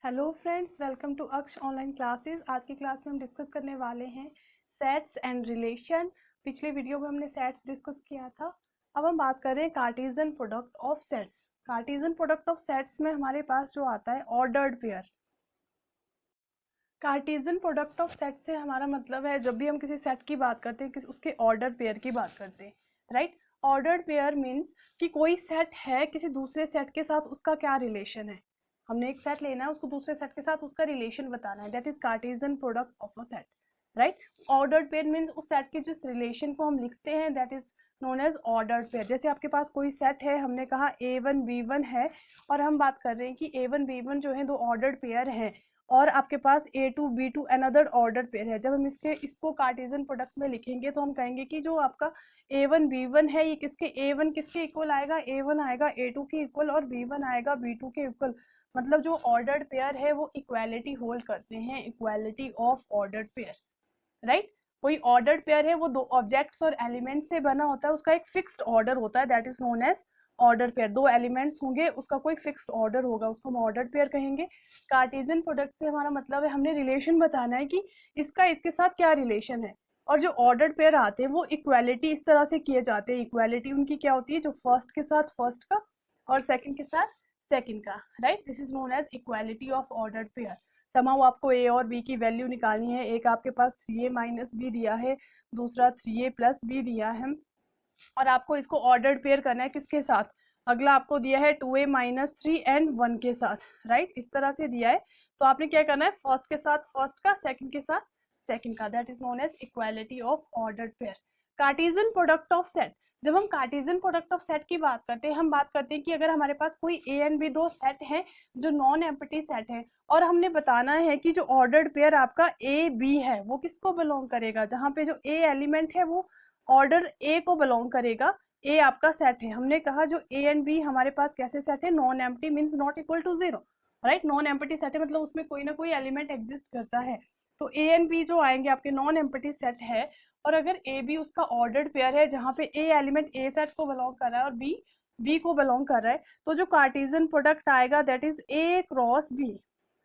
Hello friends, welcome to अक्ष online classes. आज की क्लास में हम डिस्कस करने वाले हैं सेट्स एंड रिलेशन। पिछले वीडियो में हमने सेट्स डिस्कस किया था। अब हम बात कर रहे हैं Cartesian product of sets. Cartesian product of sets में हमारे पास जो आता है ordered pair. Cartesian product of set से हमारा मतलब है जब भी हम किसी सेट की बात करते हैं उसके ऑर्डर पेयर की बात करते हैं, राइट। ऑर्डर्ड पेयर मीन्स कि कोई सेट है किसी दूसरे सेट के साथ उसका क्या रिलेशन है। हमने एक सेट लेना है, उसको दूसरे सेट के साथ उसका रिलेशन बताना है, that is Cartesian product of a set, right. Ordered pair means उस सेट के जिस रिलेशन को हम लिखते हैं that is known as ordered pair. जैसे आपके पास कोई सेट है, हमने कहा A1 B1 है और हम बात कर रहे हैं कि A1 B1 जो है दो ऑर्डर्ड पेयर हैं और आपके पास A2 B2 another order pair है। जब हम इसको कार्टेशियन प्रोडक्ट में लिखेंगे तो हम कहेंगे कि जो आपका A1 B1 है ये किसके A1 किसके इक्वल आएगा, A1 आएगा A2 के इक्वल और B1 आएगा B2 के इक्वल। मतलब जो ऑर्डर्ड पेयर है वो इक्वालिटी होल्ड करते हैं, equality of ordered pair, right. कोई ऑर्डर्ड पेयर है वो दो ऑब्जेक्ट्स और एलिमेंट से बना होता है, उसका एक फिक्स्ड ऑर्डर होता है, that is known as order pair. दो एलिमेंट्स होंगे, उसका कोई फिक्स्ड ऑर्डर होगा, उसको हम ऑर्डर पेयर कहेंगे। कार्टेशियन प्रोडक्ट से हमारा मतलब है हमने रिलेशन बताना है कि इसका इसके साथ क्या रिलेशन है। और जो ऑर्डर पेयर आते हैं वो इक्वालिटी इस तरह से किए जाते हैं। इक्वालिटी उनकी क्या होती है, जो फर्स्ट के साथ फर्स्ट का और सेकंड के साथ सेकंड का, right. This is known as equality of order pair. समाउ आपको ए और बी की वैल्यू निकालनी है। एक आपके पास 3a माइनस बी दिया है, दूसरा 3a प्लस बी दिया है और आपको इसको ऑर्डर्ड पेयर करना है किसके साथ। अगला आपको दिया है 2a माइनस 3 एंड 1 के साथ, राइट। इस तरह से दिया है तो आपने क्या करना है, फर्स्ट के साथ फर्स्ट का, सेकंड के साथ सेकंड का, that is known as equality of ordered pair. Cartesian product of set. जब हम कार्टेशियन प्रोडक्ट ऑफ सेट की बात करते हैं हम बात करते हैं कि अगर हमारे पास कोई ए एंड बी दो सेट हैं जो नॉन एम्प्टी सेट है और हमने बताना है कि जो ऑर्डर्ड पेयर आपका ए बी है वो किसको बिलोंग करेगा, जहाँ पे जो ए एलिमेंट है वो ऑर्डर ए को बिलोंग करेगा। ए आपका सेट है, हमने कहा जो ए एंड बी हमारे पास कैसे सेट है, non empty means not equal to zero, right. Non empty set है मतलब उसमें कोई ना कोई एलिमेंट एग्जिस्ट करता है। तो ए एंड बी जो आएंगे आपके नॉन एम्प्टी सेट है और अगर ए बी उसका ऑर्डर्ड पेयर है जहाँ पे ए एलिमेंट ए सेट को बिलोंग कर रहा है और बी बी को बिलोंग कर रहा है, तो जो कार्टेशियन प्रोडक्ट आएगा that is A cross B,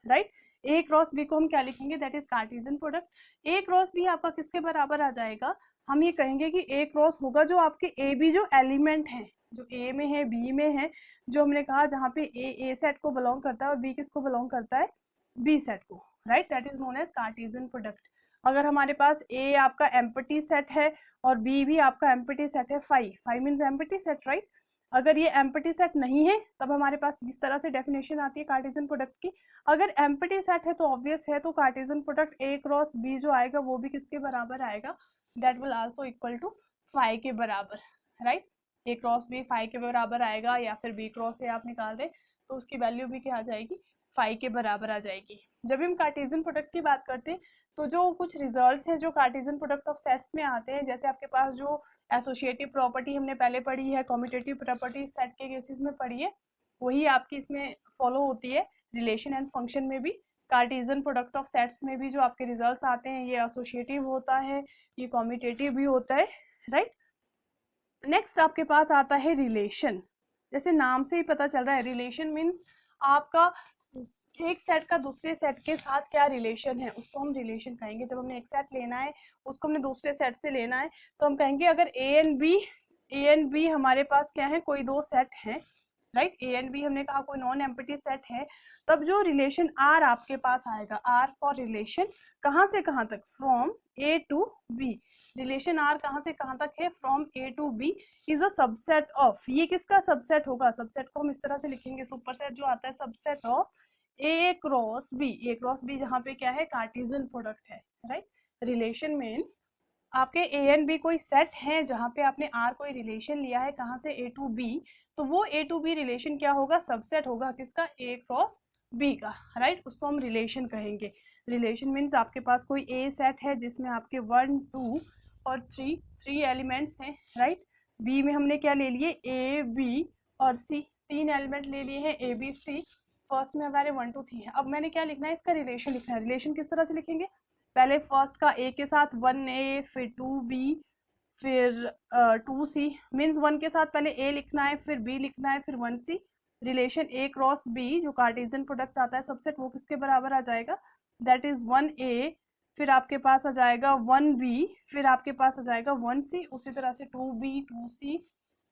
right. A cross B को हम क्या लिखेंगे, that is Cartesian product. A cross B आपका किसके बराबर आ जाएगा, हम ये कहेंगे कि ए क्रॉस होगा जो आपके ए बी जो एलिमेंट है, जो ए में है बी में है, जो हमने कहा जहाँ पे ए सेट को बिलोंग करता है और बी किसको बिलोंग करता है, बी सेट को, right. That is known as Cartesian product. अगर हमारे पास ए आपका एम्प्टी सेट है और बी भी आपका एम्प्टी सेट है, five means empty set, right. अगर ये एम्प्टी सेट नहीं है तब हमारे पास इस तरह से डेफिनेशन आती है कार्टेशियन प्रोडक्ट की। अगर एम्प्टी सेट है तो ऑब्वियस है, तो Cartesian product A cross B जो आएगा वो भी किसके बराबर आएगा, that will also equal to 5 के बराबर, राइट। ए क्रॉस बी 5 के बराबर आएगा या फिर बी क्रॉस ए आप निकाल रहे तो उसकी वैल्यू भी क्या आ जाएगी, 5 के बराबर आ जाएगी। जब भी हम कार्टेशियन प्रोडक्ट की बात करते हैं तो जो कुछ रिजल्ट्स हैं जो कार्टेशियन प्रोडक्ट ऑफ सेट्स में आते हैं, जैसे आपके पास जो एसोसिएटिव प्रॉपर्टी हमने पहले पढ़ी है, कम्यूटेटिव प्रॉपर्टी सेट के केसेस में पढ़ी है, वही आपकी इसमें फॉलो होती है रिलेशन एंड फंक्शन में भी। कार्टेशियन प्रोडक्ट ऑफ सेट्स में भी जो आपके रिजल्ट्स आते हैं ये एसोसिएटिव होता है, ये कम्यूटेटिव भी होता है, राइट। नेक्स्ट आपके पास आता है रिलेशन। जैसे नाम से ही पता चल रहा है, रिलेशन मीन्स आपका एक सेट का दूसरे सेट के साथ क्या रिलेशन है, उसको हम रिलेशन कहेंगे। जब हमने एक सेट लेना है उसको हमने दूसरे सेट से लेना है तो हम कहेंगे अगर ए एंड बी हमारे पास क्या है, कोई दो सेट हैं, राइट। ए एंड बी हमने कहा कोई नॉन एम्प्टी सेट है, तब जो रिलेशन आर आपके पास आएगा, आर फॉर रिलेशन कहाँ से कहाँ तक, from A to B. Relation R कहाँ से कहाँ तक है, from A to B is a subset of, ये किसका सबसेट होगा, सबसेट को हम इस तरह से लिखेंगे, सुपरसेट जो आता है subset of A cross B. A cross B जहाँ पे क्या है, कार्टेशियन प्रोडक्ट है, राइट। रिलेशन मीन्स आपके ए एंड बी कोई सेट है जहाँ पे आपने आर कोई रिलेशन लिया है कहाँ से, ए टू बी, तो वो ए टू बी रिलेशन क्या होगा, सबसेट होगा किसका, ए क्रॉस बी का, राइट। उसको हम रिलेशन कहेंगे। रिलेशन मीन्स आपके पास कोई ए सेट है जिसमें आपके 1 2 और 3 एलिमेंट्स हैं, राइट। बी में हमने क्या ले लिए, ए बी और सी, 3 एलिमेंट ले लिए हैं, ए बी सी। फर्स्ट में हमारे 1 2 3 है। अब मैंने क्या लिखना है, इसका रिलेशन लिखना है। रिलेशन किस तरह से लिखेंगे, पहले फर्स्ट का ए के साथ 1a, फिर 2b, फिर 2c, मीन्स 1 के साथ पहले a लिखना है, फिर b लिखना है, फिर 1c, रिलेशन ए क्रॉस बी जो कार्टेशियन प्रोडक्ट आता है सबसेट, वो किसके बराबर आ जाएगा, दैट इज 1A, फिर आपके पास आ जाएगा 1B, फिर आपके पास आ जाएगा 1C, उसी तरह से 2B 2C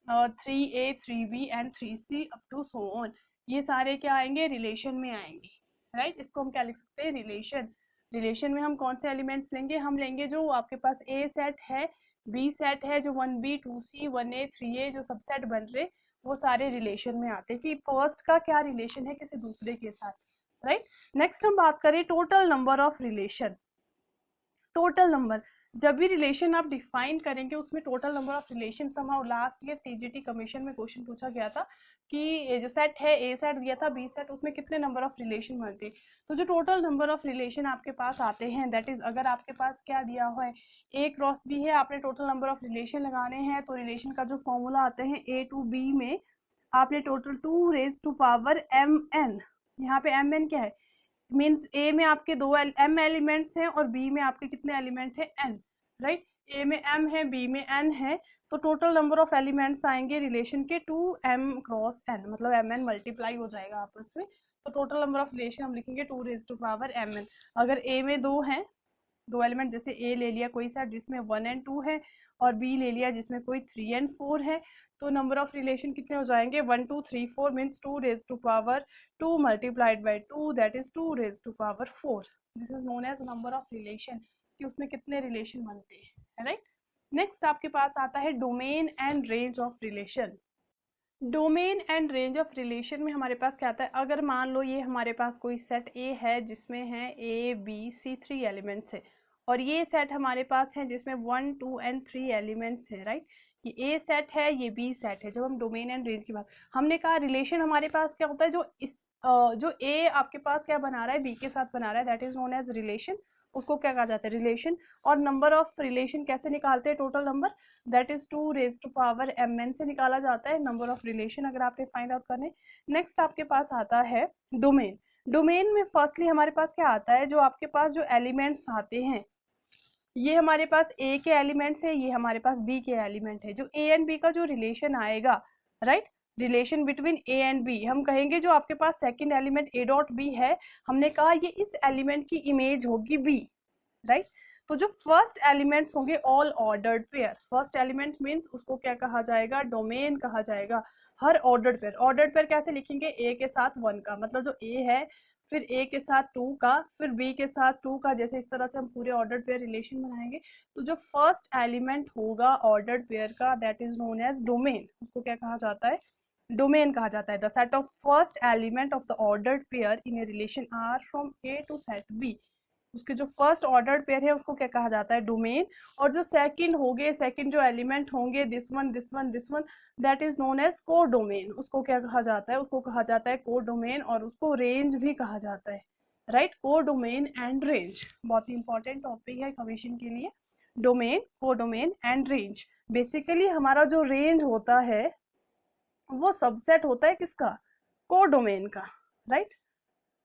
और 3A 3B and 3C up to so on. ये सारे क्या आएंगे, रिलेशन में आएंगे, राइट। इसको हम क्या लिख सकते हैं, रिलेशन। रिलेशन में हम कौन से एलिमेंट्स लेंगे, हम लेंगे जो आपके पास ए सेट है, बी सेट है, जो 1B 2C 1A 3A जो सबसेट बन रहे वो सारे रिलेशन में आते हैं कि फर्स्ट का क्या रिलेशन है किसी दूसरे के साथ, राइट। नेक्स्ट हम बात करें total number of relation. Total number, जब भी रिलेशन आप डिफाइन करेंगे उसमें total number of relation, somehow last year TGT commission में क्वेश्चन पूछा गया था कि जो सेट है, ए सेट दिया था, बी सेट, उसमें कितने नंबर ऑफ रिलेशन बनते। तो जो टोटल नंबर ऑफ रिलेशन आपके पास आते हैं, दैट इज अगर आपके पास क्या दिया हुआ है, ए क्रॉस बी है, आपने टोटल नंबर ऑफ रिलेशन लगाने हैं, तो रिलेशन का जो फॉर्मूला आते हैं ए टू बी में आपने total 2 raise to power mn, यहाँ पे mn क्या है, मीन्स ए में आपके दो m एलिमेंट्स हैं और b में आपके कितने एलिमेंट है, n, राइट। ए में m है, b में n है, तो टोटल नंबर ऑफ एलिमेंट्स आएंगे रिलेशन के 2m क्रॉस n, मतलब mn मल्टीप्लाई हो जाएगा आपस में, तो टोटल नंबर ऑफ रिलेशन हम लिखेंगे 2 रेज टू पावर mn। अगर ए में दो हैं, दो एलिमेंट, जैसे ए ले लिया कोई सेट जिसमें 1 एंड 2 है और बी ले लिया जिसमें कोई 3 एंड 4 है, तो नंबर ऑफ रिलेशन कितने हो जाएंगे, 1 2 3 4 means 2 raise to power 2 multiplied by 2, that is 2 raise to power 4। This is known as number of relation, कि उसमें कितने रिलेशन बनते हैं, राइट। नेक्स्ट आपके पास आता है domain and range of relation. Domain and range of relation में हमारे पास क्या आता है, अगर मान लो ये हमारे पास कोई सेट ए है जिसमें है ए बी सी 3 एलिमेंट्स है, और ये सेट हमारे पास है जिसमें 1 2 एंड 3 एलिमेंट्स है, राइट। ये ए सेट है, ये बी सेट है। जब हम डोमेन एंड रेंज की बात, हमने कहा रिलेशन हमारे पास क्या होता है, जो जो ए आपके पास क्या बना रहा है, बी के साथ बना रहा है, that is known as relation, उसको क्या कहा जाता है, रिलेशन। और नंबर ऑफ रिलेशन कैसे निकालते हैं, total number, that is 2 raise to power mn से निकाला जाता है नंबर ऑफ रिलेशन, अगर आपने फाइंड आउट करने। नेक्स्ट आपके पास आता है डोमेन। डोमेन में फर्स्टली हमारे पास क्या आता है, जो आपके पास जो एलिमेंट्स आते हैं, ये हमारे पास ए के एलिमेंट्स है, ये हमारे पास बी के एलिमेंट है, जो ए एंड बी का जो रिलेशन आएगा, right, relation between A and B, हम कहेंगे जो आपके पास second element A dot B है, हमने कहा ये इस एलिमेंट की इमेज होगी बी, राइट। तो जो फर्स्ट एलिमेंट्स होंगे all ordered pair, first element means उसको क्या कहा जाएगा, डोमेन कहा जाएगा। हर ऑर्डर्ड पेयर, ऑर्डर्ड पेयर कैसे लिखेंगे, ए के साथ 1 का, मतलब जो ए है, फिर ए के साथ 2 का, फिर बी के साथ 2 का, जैसे इस तरह से हम पूरे ऑर्डर्ड पेयर रिलेशन बनाएंगे। तो जो फर्स्ट एलिमेंट होगा ऑर्डर्ड पेयर का, that is known as domain, उसको क्या कहा जाता है, डोमेन कहा जाता है। The set of first element of the ordered pair in a relation R from A to set B, उसके जो फर्स्ट ऑर्डर्ड पेयर है उसको क्या कहा जाता है, डोमेन। और जो सेकंड होंगे, सेकंड जो एलिमेंट होंगे, this one this one this one, that is known as codomain, उसको क्या कहा जाता है, उसको कहा जाता है को डोमेन, और उसको रेंज भी कहा जाता है, राइट। को डोमेन एंड रेंज बहुत ही इंपॉर्टेंट टॉपिक है कमीशन के लिए, डोमेन, को डोमेन एंड रेंज। बेसिकली हमारा जो रेंज होता है वो सबसेट होता है किसका, को डोमेन का, राइट,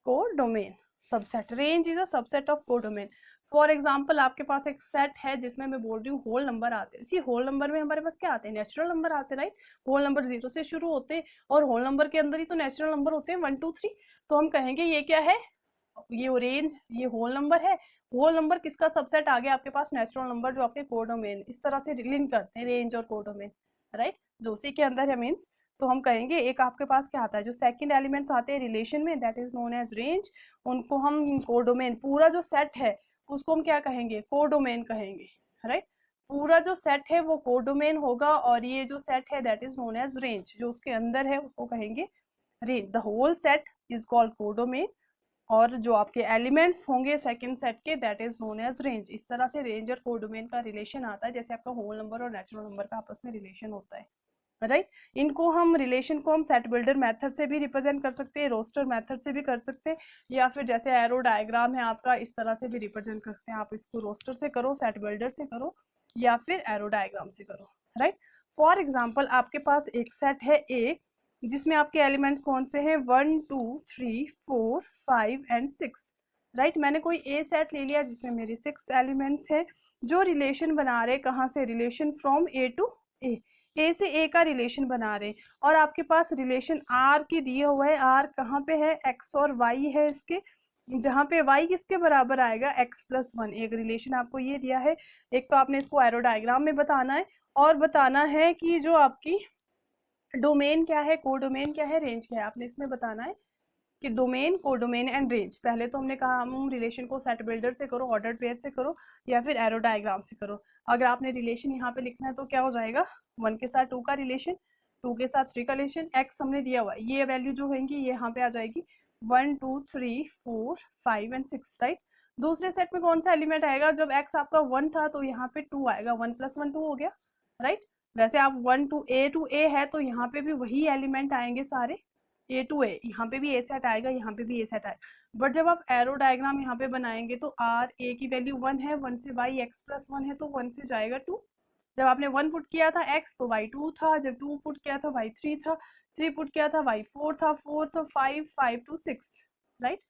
को domain subset. Range is a subset of को डोमेन। फॉर एग्जांपल आपके पास एक सेट है जिसमें मैं बोल रही हूँ होल नंबर आते हैं, इसी होल नंबर में हमारे पास क्या आते हैं, नेचुरल नंबर आते हैं, राइट। होल नंबर 0 से शुरू होते हैं और होल नंबर के अंदर ही तो नेचुरल नंबर होते हैं 1 2 3, तो हम कहेंगे ये क्या है, ये रेंज, ये होल नंबर है। होल नंबर किसका सबसेट आ गया आपके पास, नेचुरल नंबर, जो आपके को डोमेन, इस तरह से लिंक करते हैं रेंज और को डोमेन, राइट, जो उसी के अंदर है मीन्स। तो हम कहेंगे एक आपके पास क्या आता है, जो सेकंड एलिमेंट्स आते हैं रिलेशन में, that is known as range, उनको हम को डोमेन, पूरा जो सेट है उसको हम क्या कहेंगे, को डोमेन कहेंगे, राइट। पूरा जो सेट है वो को डोमेन होगा, और ये जो सेट है that is known as range, जो उसके अंदर है उसको कहेंगे range. The whole set is called codomain, और जो आपके एलिमेंट्स होंगे सेकंड सेट के, that is known as range. इस तरह से रेंज और को डोमेन का रिलेशन आता है, जैसे आपका होल नंबर और नेचुरल नंबर का आपस में रिलेशन होता है, राइट। इनको हम रिलेशन को हम सेट बिल्डर मेथड से भी रिप्रेजेंट कर सकते हैं, रोस्टर मेथड से भी कर सकते हैं, या फिर जैसे एरो डायग्राम है आपका, इस तरह से भी रिप्रेजेंट कर सकते हैं। आप इसको रोस्टर से करो, सेट बिल्डर से करो, या फिर एरो डायग्राम से करो, राइट। फॉर एग्जाम्पल आपके पास एक सेट है ए, जिसमें आपके एलिमेंट्स कौन से हैं, 1 2 3 4 5 एंड 6, राइट। मैंने कोई ए सेट ले लिया जिसमें मेरे 6 एलिमेंट्स हैं, जो रिलेशन बना रहे कहाँ से, रिलेशन फ्रॉम ए टू ए। ए से ए का रिलेशन बना रहे हैं और आपके पास रिलेशन आर की दिया हुआ है। आर कहाँ पे है, एक्स और वाई है इसके, जहाँ पे वाई किसके बराबर आएगा, x+1। एक रिलेशन आपको ये दिया है, एक तो आपने इसको एरो डायग्राम में बताना है और बताना है कि जो आपकी डोमेन क्या है, कोडोमेन क्या है, रेंज क्या है, आपने इसमें बताना है कि डोमेन, कोडोमेन एंड रेंज। पहले तो हमने कहा हम रिलेशन को सेट बिल्डर से करो, ऑर्डर पेयर से करो या फिर एरो डायग्राम से करो। अगर आपने रिलेशन यहाँ पे लिखना है तो क्या हो जाएगा, 1 के साथ 2 का रिलेशन, 2 के साथ 3 का रिलेशन, x हमने दिया हुआ है, ये वैल्यू जो होंगी ये यहाँ पे आ जाएगी 1 2 3 4 5 एंड 6, राइट। दूसरे सेट में कौन सा एलिमेंट आएगा, जब x आपका 1 था तो यहाँ पे 2 आएगा, 1+1 2 हो गया, राइट। वैसे आप 1 टू ए है तो यहाँ पे भी वही एलिमेंट आएंगे सारे, ए टू ए, यहाँ पे भी ए सेट आएगा, यहाँ पे भी ए सेट आएगा। बट जब आप एरो डायग्राम यहाँ पे बनाएंगे तो आर ए की वैल्यू 1 है, 1 से वाई x+1 है तो 1 से जाएगा 2। जब आपने 1 पुट किया था x तो y 2 था, जब 2 पुट किया था y 3 था, 3 पुट किया था y 4 था, 4 तो 5, 5 to 6, राइट।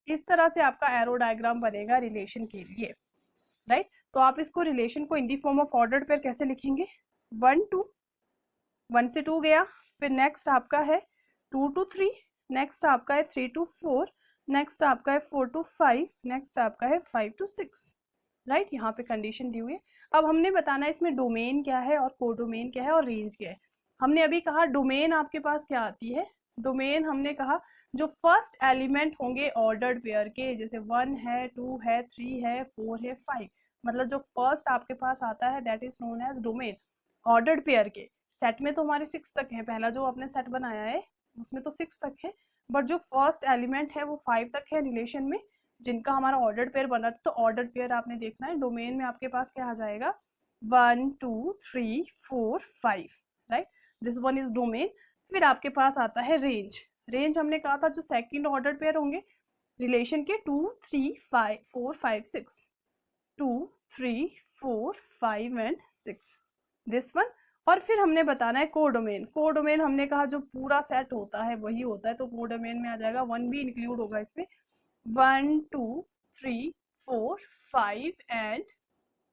इस तरह से आपका एरो डायग्राम बनेगा रिलेशन के लिए, राइट। तो आप इसको रिलेशन को in the form of ordered pair कैसे लिखेंगे, 1 2, 1 से 2 गया, फिर नेक्स्ट आपका है 2 to 3, नेक्स्ट आपका है 3 to 4, नेक्स्ट आपका है 4 to 5, नेक्स्ट आपका है 5 to 6, राइट। यहाँ पे कंडीशन दी हुई है। अब हमने बताना है इसमें डोमेन क्या है और कोडोमेन क्या है और रेंज क्या है। हमने अभी कहा डोमेन आपके पास क्या आती है, डोमेन हमने कहा जो फर्स्ट एलिमेंट होंगे ऑर्डर्ड पेयर के, जैसे 1 है, 2 है, 3 है, 4 है, 5, मतलब जो फर्स्ट आपके पास आता है that is known as domain. Ordered pair के सेट में तो हमारे 6 तक है, पहला जो आपने सेट बनाया है उसमें तो 6 तक है, बट जो फर्स्ट एलिमेंट है वो 5 तक है रिलेशन में, जिनका हमारा ऑर्डर्ड पेयर बना था। तो ऑर्डर्ड पेयर आपने देखना है, डोमेन में आपके पास क्या आ जाएगा, 1 2 3 4 5, right, this one is domain. फिर आपके पास आता है रेंज। रेंज हमने कहा था जो सेकंड ऑर्डर्ड पेयर होंगे रिलेशन के 2 3 5 4 5 6, 2 3 4 5 एंड 6, दिस वन। और फिर हमने बताना है कोडोमेन। कोडोमेन हमने कहा जो पूरा सेट होता है वही होता है, तो कोडोमेन में आ जाएगा 1 भी इंक्लूड होगा इसमें, 1 2 3 4 5 and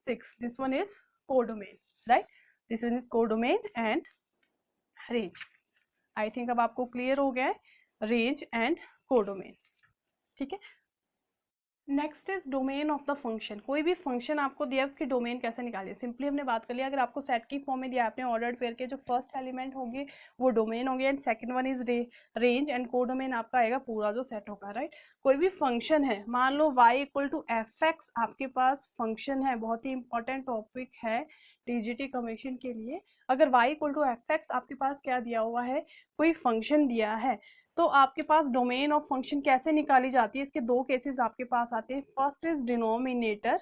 6, this one is codomain, right, this one is codomain and range। I think अब आपको क्लियर हो गया है रेंज एंड कोडोमेन, ठीक है। Next is domain of the function. कोई भी फंक्शन आपको दिया उसकी डोमेन कैसे निकालिए, सिंपली हमने बात कर लिया, अगर आपको सेट की फॉर्म में दिया आपने ऑर्डर्ड पेयर के जो फर्स्ट एलिमेंट होंगे वो डोमेन होंगे and second one is range and codomain आपका आएगा पूरा जो सेट होगा, राइट। कोई भी फंक्शन है, मान लो y equal to F X आपके पास फंक्शन है, बहुत ही इंपॉर्टेंट टॉपिक है टीजीटी कमीशन के लिए। अगर y equal to F X आपके पास क्या दिया हुआ है, कोई फंक्शन दिया है, तो आपके पास डोमेन ऑफ फंक्शन कैसे निकाली जाती है, इसके दो केसेस आपके पास आते हैं। First is denominator,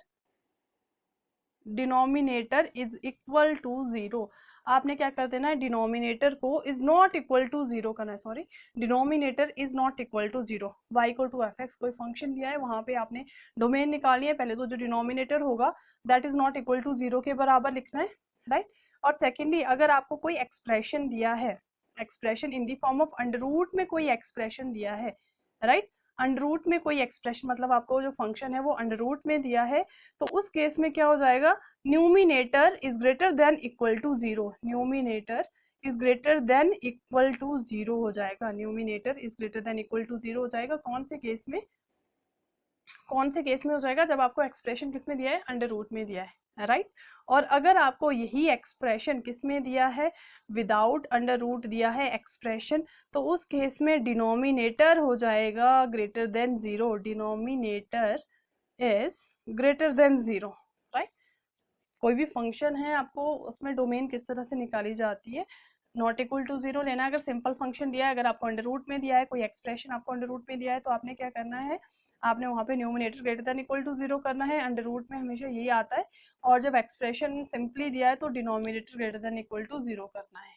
denominator is equal to 0। आपने क्या कर देना है, डिनोमिनेटर को इज नॉट इक्वल टू 0 करना है, sorry, denominator is not equal to 0। y equal to F X कोई फंक्शन दिया है, वहां पे आपने डोमेन निकालनी है, पहले तो जो डिनोमिनेटर होगा that is not equal to 0 के बराबर लिखना है, राइट। और सेकेंडली अगर आपको कोई एक्सप्रेशन दिया है, expression in the form of under root में कोई एक्सप्रेशन दिया है, राइट, अंडर रूट में कोई एक्सप्रेशन, मतलब आपको जो फंक्शन है वो अंडर रूट में दिया है, तो उस केस में क्या हो जाएगा, numerator is greater than equal to 0, numerator is greater than equal to 0 हो जाएगा, numerator is greater than equal to 0 हो जाएगा। कौन से केस में, कौन से केस में हो जाएगा, जब आपको एक्सप्रेशन किस में दिया है, अंडर रूट में दिया है, राइट। और अगर आपको यही एक्सप्रेशन किस में दिया है, विदाउट अंडर रूट दिया है एक्सप्रेशन, तो उस केस में डिनोमिनेटर हो जाएगा greater than 0, denominator is greater then 0, right. कोई भी फंक्शन है आपको उसमें डोमेन किस तरह से निकाली जाती है, नॉट इक्वल टू 0 लेना। अगर सिंपल फंक्शन दिया है, अगर आपको अंडर रूट में दिया है, कोई एक्सप्रेशन आपको अंडर रूट में दिया है, तो आपने क्या करना है, आपने वहाँ पे numerator greater than equal to 0 करना है, अंडर रूट में हमेशा यही आता है। और जब एक्सप्रेशन सिंपली दिया है तो denominator greater than equal to 0 करना है,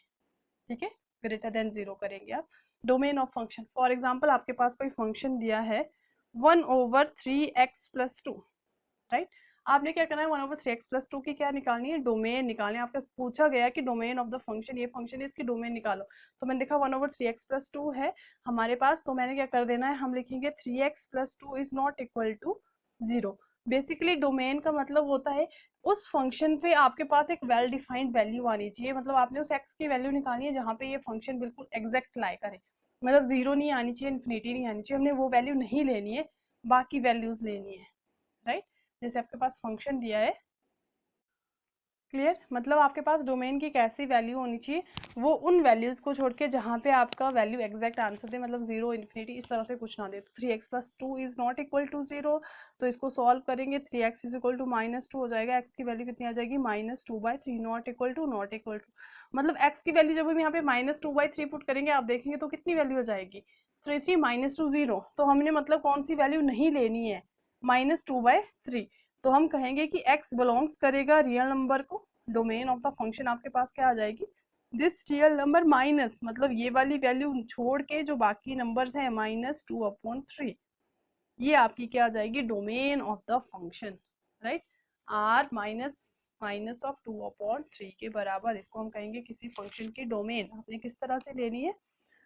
ठीक है, ग्रेटर देन 0 करेंगे आप। Domain of function, for example आपके पास कोई फंक्शन दिया है 1/3x+2, राइट। आपने क्या करना है, 1/3x+2 की क्या निकालनी है, डोमेन निकालनी है। आपको पूछा गया कि डोमेन ऑफ द फंक्शन, ये फंक्शन है इसकी डोमेन निकालो, तो मैंने देखा 1/3x+2 है हमारे पास, तो मैंने क्या कर देना है, हम लिखेंगे 3x+2 is not equal to 0। Basically domain का मतलब होता है उस फंक्शन पे आपके पास एक वेल डिफाइंड वैल्यू आनी चाहिए, मतलब आपने उस एक्स की वैल्यू निकालनी है जहाँ पे ये फंक्शन बिल्कुल एग्जैक्ट लाई करे, मतलब जीरो नहीं आनी चाहिए, इन्फिनिटी नहीं आनी चाहिए, हमने वो वैल्यू नहीं लेनी है, बाकी वैल्यूज लेनी है, राइट। जैसे आपके पास फंक्शन दिया है, क्लियर, मतलब आपके पास डोमेन की कैसी वैल्यू होनी चाहिए, वो उन वैल्यूज को छोड़ के जहाँ पे आपका वैल्यू एग्जैक्ट आंसर दे, मतलब जीरो इन्फिनिटी इस तरह से कुछ ना दे। तो 3x+2 is not equal to 0, तो इसको सॉल्व करेंगे, 3x इज इक्वल टू -2 हो जाएगा, x की वैल्यू कितनी आ जाएगी -2/3, नॉट इक्वल टू मतलब x की वैल्यू जब हम यहाँ पे -2/3 पुट करेंगे आप देखेंगे तो कितनी वैल्यू आ जाएगी 3 3 -2 0, तो हमने मतलब कौन सी वैल्यू नहीं लेनी है -2/3, तो हम कहेंगे कि x बिलोंग्स करेगा रियल नंबर को, डोमेन ऑफ द फंक्शन आपके पास क्या आ जाएगी दिस रियल नंबर माइनस, मतलब ये वाली वैल्यू छोड़ के जो बाकी नंबर्स हैं -2/3, ये आपकी क्या आ जाएगी domain of the function, right. r minus of 2/3 के बराबर, इसको हम कहेंगे किसी फंक्शन की डोमेन। आपने किस तरह से लेनी है,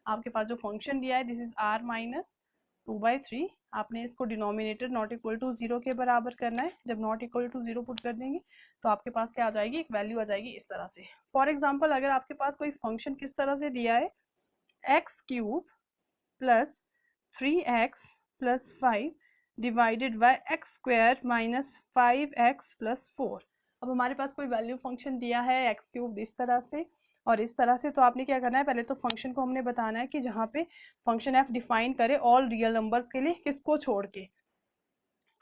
आपके पास जो फंक्शन दिया है दिस इज r-2/3, आपने इसको डिनोमिनेटर नॉट इक्वल टू 0 के बराबर करना है, जब नॉट इक्वल टू 0 पुट कर देंगे तो आपके पास क्या आ जाएगी, एक वैल्यू आ जाएगी इस तरह से। फॉर एग्जाम्पल अगर आपके पास कोई फंक्शन किस तरह से दिया है x³ plus 3x+5 divided by x² - 5x+4, अब हमारे पास कोई वैल्यू फंक्शन दिया है x³ इस तरह से और इस तरह से, तो आपने क्या करना है, पहले तो फंक्शन को हमने बताना है कि जहाँ पे फंक्शन f डिफाइन करे ऑल रियल नंबर्स के लिए, किसको छोड़ के,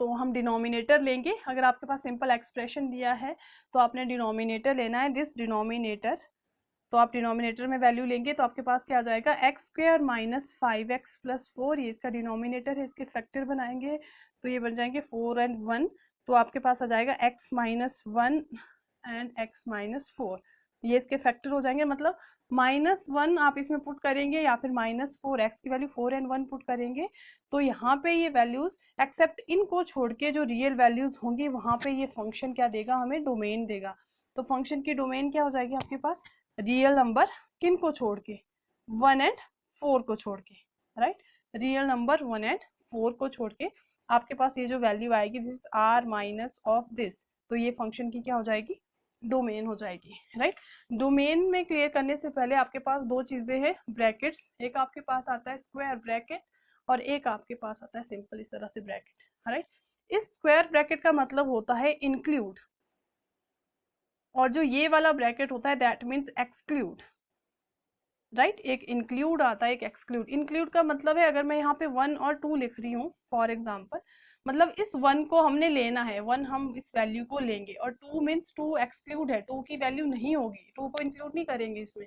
तो हम डिनोमिनेटर लेंगे। अगर आपके पास सिंपल एक्सप्रेशन दिया है तो आपने डिनोमिनेटर लेना है, दिस डिनोमिनेटर, तो आप डिनोमिनेटर में वैल्यू लेंगे तो आपके पास क्या आ जाएगा x² - 5x+4, ये इसका डिनोमिनेटर है, इसके फैक्टर बनाएंगे तो ये बन जाएंगे 4 और 1, तो आपके पास आ जाएगा x-1 एंड x-4, ये इसके फैक्टर हो जाएंगे, मतलब -1 आप इसमें पुट करेंगे या फिर -4, x की वैल्यू 4 और 1 पुट करेंगे, तो यहाँ पे ये वैल्यूज एक्सेप्ट इनको छोड़ के जो रियल वैल्यूज होंगी वहां पे ये फंक्शन क्या देगा, हमें डोमेन देगा। तो फंक्शन की डोमेन क्या हो जाएगी आपके पास, रियल नंबर किन को छोड़ के, 1 और 4 को छोड़ के, राइट, रियल नंबर 1 और 4 को छोड़ के आपके पास ये जो वैल्यू आएगी this r minus of this, तो ये फंक्शन की क्या हो जाएगी डोमेन हो जाएगी, राइट। डोमेन में क्लियर करने से पहले आपके पास दो चीजें हैं, ब्रैकेट्स, एक आपके पास आता है स्क्वायर ब्रैकेट और एक आपके पास आता है सिंपल इस तरह से ब्रैकेट, राइट। इस स्क्वायर ब्रैकेट का मतलब होता है इंक्लूड, और जो ये वाला ब्रैकेट होता है दैट मीन्स एक्सक्लूड, राइट। एक इंक्लूड आता है, एक एक्सक्लूड। इंक्लूड का मतलब है अगर मैं यहाँ पे 1 और 2 लिख रही हूँ फॉर एग्जाम्पल, मतलब इस 1 को हमने लेना है, 1 हम इस वैल्यू को लेंगे, और 2 मीन्स 2 एक्सक्लूड है, 2 की वैल्यू नहीं होगी, 2 को इंक्लूड नहीं करेंगे इसमें,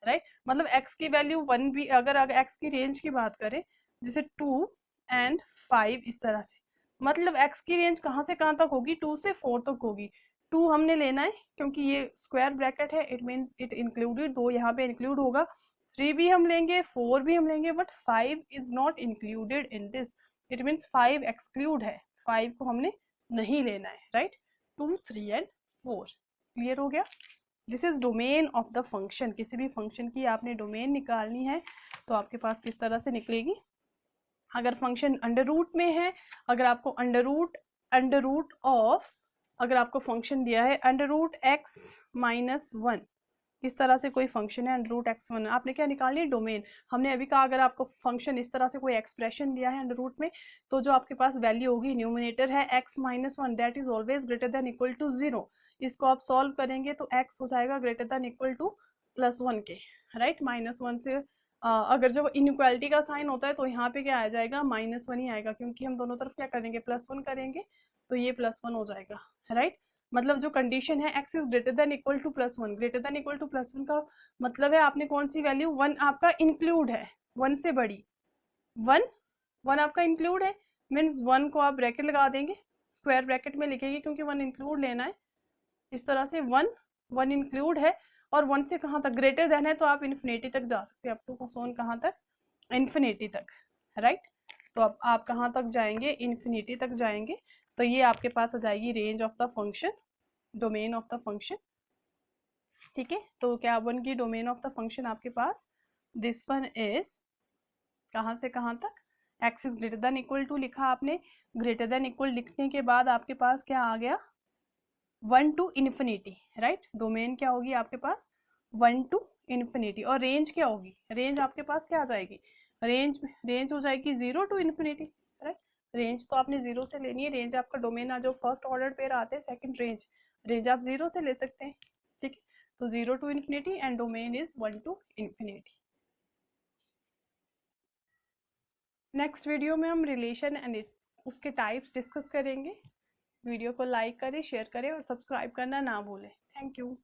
राइट। मतलब x की वैल्यू 1 भी, अगर x की रेंज की बात करें जैसे 2 और 5 इस तरह से, मतलब x की रेंज कहाँ से कहाँ तक होगी, 2 से 4 तक होगी, 2 हमने लेना है क्योंकि ये स्क्वायर ब्रैकेट है, इट मीन्स इट इंक्लूडेड, 2 यहाँ पे इंक्लूड होगा, 3 भी हम लेंगे, 4 भी हम लेंगे, but 5 is not included in this, it means 5 exclude है, 5 को हमने नहीं लेना है, राइट। 2 3 और 4 क्लियर हो गया। This is domain of the function, किसी भी फंक्शन की आपने डोमेन निकालनी है तो आपके पास किस तरह से निकलेगी, अगर फंक्शन अंडर रूट में है, अगर आपको अंडर रूट ऑफ, अगर आपको फंक्शन दिया है √x-1, इस तरह से कोई फंक्शन है √x1, आपने क्या निकालनी है डोमेन। हमने अभी कहा अगर आपको फंक्शन इस तरह से कोई एक्सप्रेशन दिया है अंडर रूट में, तो जो आपके पास वैल्यू होगी न्यूमिनेटर है x-1 that is always greater than equal to 0, इसको आप सॉल्व करेंगे तो x हो जाएगा ग्रेटर देन इक्वल टू +1 के, राइट। -1 से अगर जब इनइक्वालिटी का साइन होता है तो यहाँ पे क्या आ जाएगा -1 ही आएगा, क्योंकि हम दोनों तरफ क्या करेंगे +1 करेंगे, तो ये +1 हो जाएगा, राइट। मतलब जो कंडीशन है x is greater than equal to +1, greater than equal to +1 का मतलब है आपने कौन सी वैल्यू, 1 आपका इंक्लूड है, 1 से बड़ी, 1 1 आपका इंक्लूड है, मीन्स 1 को आप ब्रैकेट लगा देंगे, स्क्वायर ब्रैकेट में लिखेंगे क्योंकि 1 इंक्लूड लेना है, इस तरह से 1 इंक्लूड है, और 1 से कहाँ तक ग्रेटर देन है तो आप इन्फिनिटी तक जा सकते हैं, अप टू सोन कहाँ तक, इन्फिनिटी तक, राइट। तो अब आप कहाँ तक जाएंगे, इन्फिनिटी तक जाएंगे, तो ये आपके पास आ जाएगी range of the function, domain of the function, ठीक है। तो क्या बन गई डोमेन ऑफ द फंक्शन आपके पास, दिस वन इज कहाँ से कहाँ तक, X is greater than equal to लिखा आपने, ग्रेटर देन इक्वल लिखने के बाद आपके पास क्या आ गया, 1 टू इन्फिनिटी, राइट। डोमेन क्या होगी आपके पास, 1 टू इन्फिनिटी। और रेंज क्या होगी, रेंज आपके पास क्या आ जाएगी, रेंज हो जाएगी 0 टू इन्फिनिटी, राइट। रेंज तो आपने 0 से लेनी है, रेंज आपका डोमेन जो फर्स्ट ऑर्डर पेयर आते हैं, सेकंड रेंज आप 0 से ले सकते हैं, ठीक है। तो 0 to infinity and domain is 1 to infinity. Next video में हम रिलेशन एंड उसके टाइप्स डिस्कस करेंगे। वीडियो को लाइक करें, शेयर करें और सब्सक्राइब करना ना भूलें। Thank you.